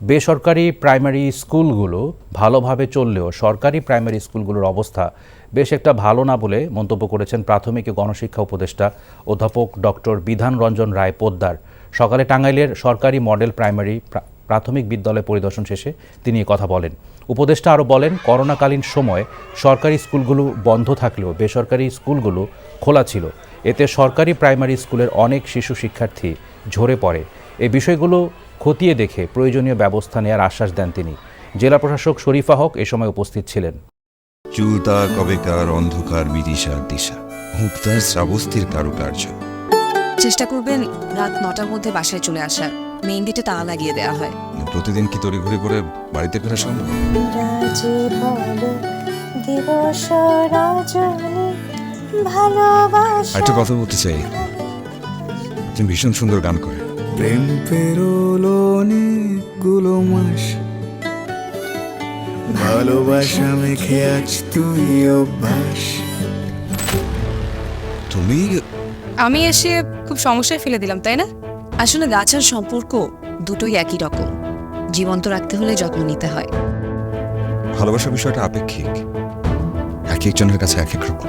বেসরকারি প্রাইমারি স্কুলগুলো ভালোভাবে চললেও সরকারি প্রাইমারি স্কুলগুলোর অবস্থা বেশ একটা ভালো না বলে মন্তব্য করেছেন প্রাথমিক ও গণশিক্ষা উপদেষ্টা অধ্যাপক ডক্টর বিধান রঞ্জন রায় পোদ্দার। সকালে টাঙ্গাইলের সরকারি মডেল প্রাইমারি প্রাথমিক বিদ্যালয় পরিদর্শন শেষে তিনি কথা বলেন। উপদেষ্টা আরও বলেন, করোনাকালীন সময়ে সরকারি স্কুলগুলো বন্ধ থাকলেও বেসরকারি স্কুলগুলো খোলা ছিল। এতে সরকারি প্রাইমারি স্কুলের অনেক শিশু শিক্ষার্থী ঝরে পড়ে। এই বিষয়গুলো খতিয়ে দেখে প্রয়োজনীয় ব্যবস্থা নেওয়ার আশ্বাস দেন তিনি। জেলা প্রশাসক শরীফা হক এ সময় উপস্থিত ছিলেন। চুলতা কবেকার অন্ধকার বিদিশার দিশা, মুক্তার শ্রাবস্তির কারুকার্য। চেষ্টা করবেন রাত 9টার মধ্যে বাসায় চলে আসার। মেইন গেটে তালা লাগিয়ে দেওয়া হয়। প্রতিদিন কি তড়িঘড়ি করে বাড়িতে ফেরা সম্ভব? একটা কথা বলতে চাই, তুমি ভীষণ সুন্দর গান করে। প্রেম পেরোলো অনেকগুলো মাস, ভালোবাসা মেখে আজ তুই অভ্যাস। তুমি আমি এসে খুব সমস্যায় ফেলে দিলাম, তাই না? আসলে গাছ আর সম্পর্ক দুটোই একই রকম। জীবন্ত রাখতে হলে যত্ন নিতে হয়। ভালোবাসার বিষয়টা আপেক্ষিক, এক একজনের কাছে এক এক রকম।